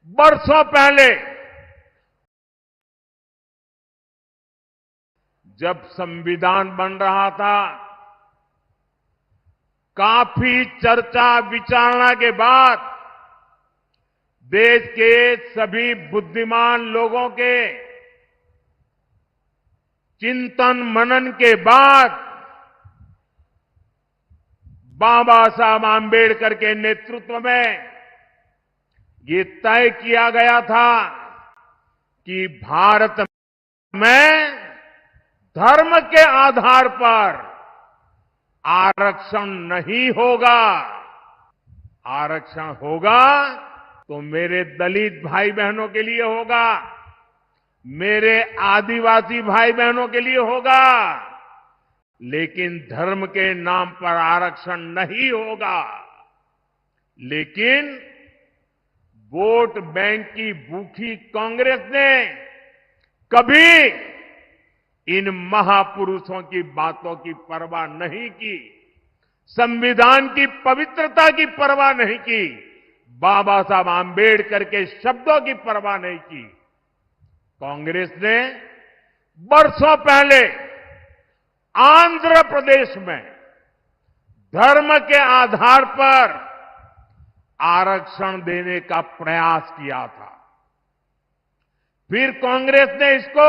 बरसों पहले जब संविधान बन रहा था, काफी चर्चा विचारणा के बाद देश के सभी बुद्धिमान लोगों के चिंतन मनन के बाद बाबा साहब आंबेडकर के नेतृत्व में ये तय किया गया था कि भारत में धर्म के आधार पर आरक्षण नहीं होगा। आरक्षण होगा तो मेरे दलित भाई बहनों के लिए होगा, मेरे आदिवासी भाई बहनों के लिए होगा, लेकिन धर्म के नाम पर आरक्षण नहीं होगा। लेकिन वोट बैंक की भूखी कांग्रेस ने कभी इन महापुरुषों की बातों की परवाह नहीं की, संविधान की पवित्रता की परवाह नहीं की, बाबा साहब आंबेडकर के शब्दों की परवाह नहीं की। कांग्रेस ने बरसों पहले आंध्र प्रदेश में धर्म के आधार पर आरक्षण देने का प्रयास किया था। फिर कांग्रेस ने इसको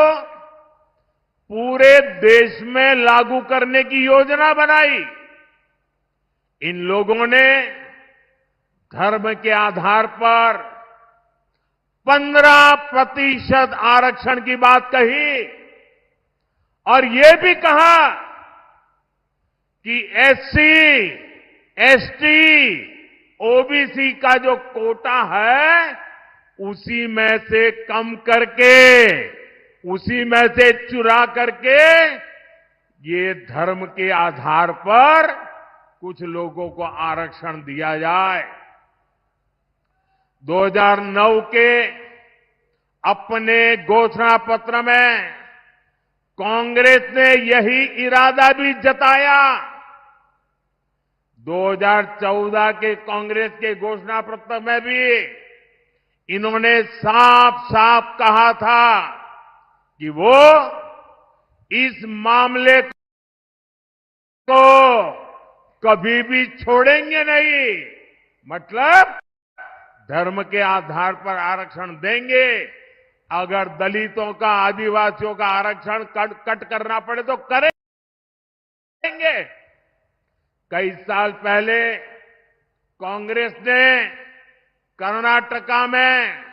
पूरे देश में लागू करने की योजना बनाई। इन लोगों ने धर्म के आधार पर 15% आरक्षण की बात कही और ये भी कहा कि एससी, एसटी, ओबीसी का जो कोटा है उसी में से कम करके, उसी में से चुरा करके ये धर्म के आधार पर कुछ लोगों को आरक्षण दिया जाए। 2009 के अपने घोषणा पत्र में कांग्रेस ने यही इरादा भी जताया। 2014 के कांग्रेस के घोषणा पत्र में भी इन्होंने साफ साफ कहा था कि वो इस मामले को कभी भी छोड़ेंगे नहीं। मतलब धर्म के आधार पर आरक्षण देंगे, अगर दलितों का, आदिवासियों का आरक्षण कट करना पड़े तो करेंगे। कई साल पहले कांग्रेस ने कर्नाटका में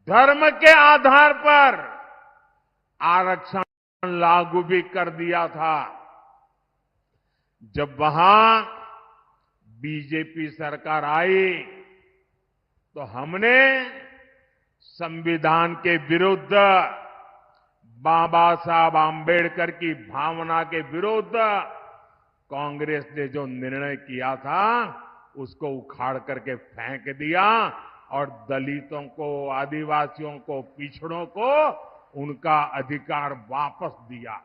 धर्म के आधार पर आरक्षण लागू भी कर दिया था। जब वहां बीजेपी सरकार आई तो हमने संविधान के विरुद्ध, बाबा साहब आंबेडकर की भावना के विरुद्ध कांग्रेस ने जो निर्णय किया था उसको उखाड़ करके फेंक दिया और दलितों को, आदिवासियों को, पिछड़ों को उनका अधिकार वापस दिया।